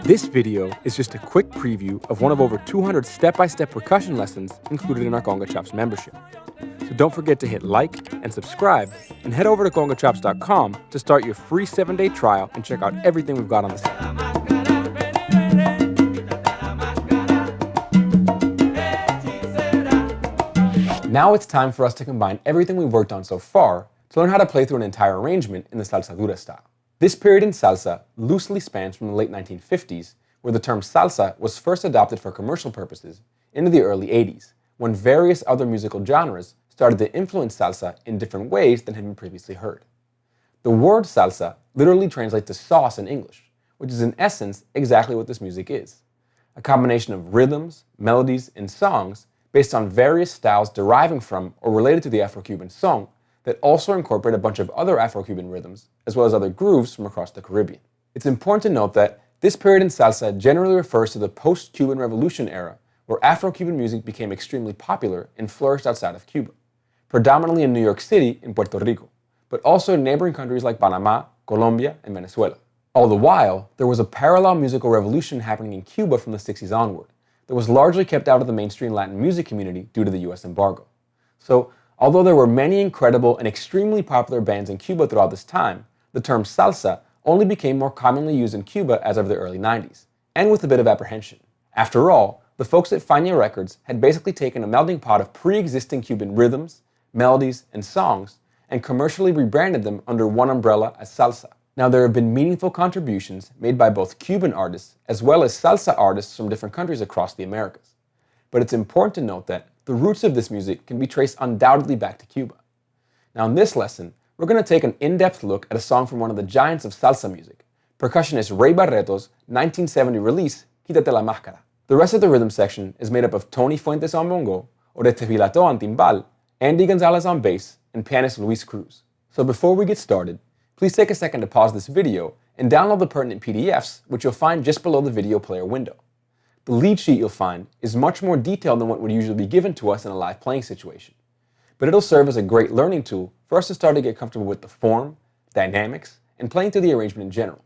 This video is just a quick preview of one of over 200 step-by-step percussion lessons included in our Conga Chops membership. So don't forget to hit like and subscribe, and head over to congachops.com to start your free 7-day trial and check out everything we've got on the site. Now it's time for us to combine everything we've worked on so far to learn how to play through an entire arrangement in the salsa dura style. This period in salsa loosely spans from the late 1950s, where the term salsa was first adopted for commercial purposes, into the early 80s, when various other musical genres started to influence salsa in different ways than had been previously heard. The word salsa literally translates to sauce in English, which is in essence exactly what this music is: a combination of rhythms, melodies, and songs based on various styles deriving from or related to the Afro-Cuban song that also incorporate a bunch of other Afro-Cuban rhythms, as well as other grooves from across the Caribbean. It's important to note that this period in salsa generally refers to the post-Cuban Revolution era, where Afro-Cuban music became extremely popular and flourished outside of Cuba, predominantly in New York City and Puerto Rico, but also in neighboring countries like Panama, Colombia, and Venezuela. All the while, there was a parallel musical revolution happening in Cuba from the 60s onward that was largely kept out of the mainstream Latin music community due to the US embargo. So, although there were many incredible and extremely popular bands in Cuba throughout this time, the term salsa only became more commonly used in Cuba as of the early 90s, and with a bit of apprehension. After all, the folks at Fania Records had basically taken a melting pot of pre-existing Cuban rhythms, melodies, and songs, and commercially rebranded them under one umbrella as salsa. Now, there have been meaningful contributions made by both Cuban artists as well as salsa artists from different countries across the Americas. But it's important to note that the roots of this music can be traced undoubtedly back to Cuba. Now, in this lesson, we're going to take an in-depth look at a song from one of the giants of salsa music, percussionist Rey Barreto's 1970 release, Quítate la Máscara. The rest of the rhythm section is made up of Tony Fuentes on bongo, Oreste Filató on timbal, Andy Gonzalez on bass, and pianist Luis Cruz. So before we get started, please take a second to pause this video and download the pertinent PDFs, which you'll find just below the video player window. The lead sheet you'll find is much more detailed than what would usually be given to us in a live playing situation, but it'll serve as a great learning tool for us to start to get comfortable with the form, dynamics, and playing through the arrangement in general.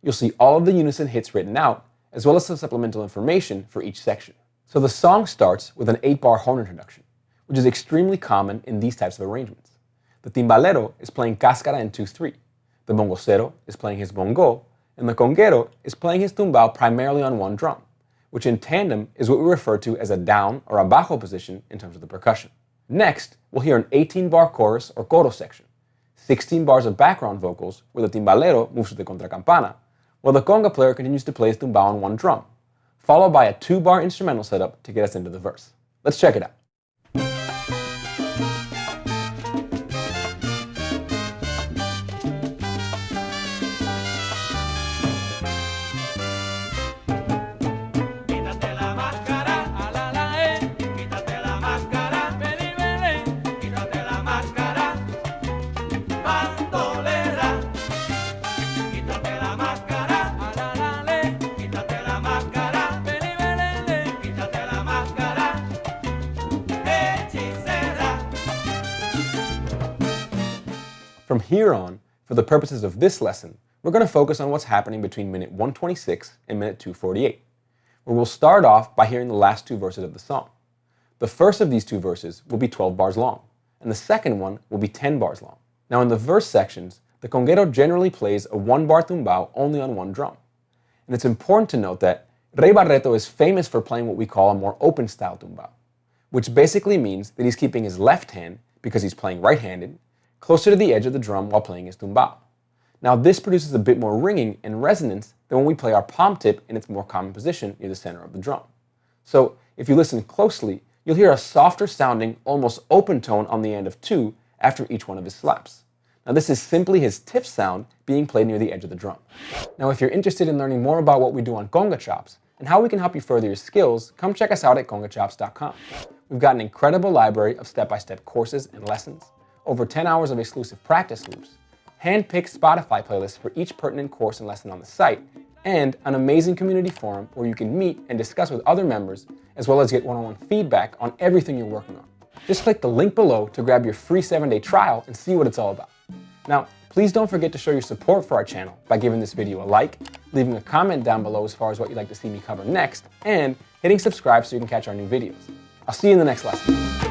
You'll see all of the unison hits written out, as well as some supplemental information for each section. So the song starts with an 8-bar horn introduction, which is extremely common in these types of arrangements. The timbalero is playing cáscara in 2/3, the bongocero is playing his bongo, and the conguero is playing his tumbao primarily on one drum, which in tandem is what we refer to as a down or a bajo position in terms of the percussion. Next, we'll hear an 18-bar chorus or coro section, 16 bars of background vocals where the timbalero moves to the contracampana, while the conga player continues to play his tumbao on one drum, followed by a 2-bar instrumental setup to get us into the verse. Let's check it out. From here on, for the purposes of this lesson, we're going to focus on what's happening between minute 126 and minute 248, where we'll start off by hearing the last 2 verses of the song. The first of these 2 verses will be 12 bars long, and the second one will be 10 bars long. Now in the verse sections, the conguero generally plays a 1-bar tumbao only on one drum. And it's important to note that Rey Barreto is famous for playing what we call a more open style tumbao, which basically means that he's keeping his left hand, because he's playing right-handed, closer to the edge of the drum while playing his tumbao. Now this produces a bit more ringing and resonance than when we play our palm tip in its more common position near the center of the drum. So if you listen closely, you'll hear a softer sounding, almost open tone on the end of 2 after each one of his slaps. Now this is simply his tip sound being played near the edge of the drum. Now if you're interested in learning more about what we do on Conga Chops and how we can help you further your skills, come check us out at congachops.com. We've got an incredible library of step-by-step courses and lessons, over 10 hours of exclusive practice loops, hand-picked Spotify playlists for each pertinent course and lesson on the site, and an amazing community forum where you can meet and discuss with other members, as well as get one-on-one feedback on everything you're working on. Just click the link below to grab your free 7-day trial and see what it's all about. Now, please don't forget to show your support for our channel by giving this video a like, leaving a comment down below as far as what you'd like to see me cover next, and hitting subscribe so you can catch our new videos. I'll see you in the next lesson.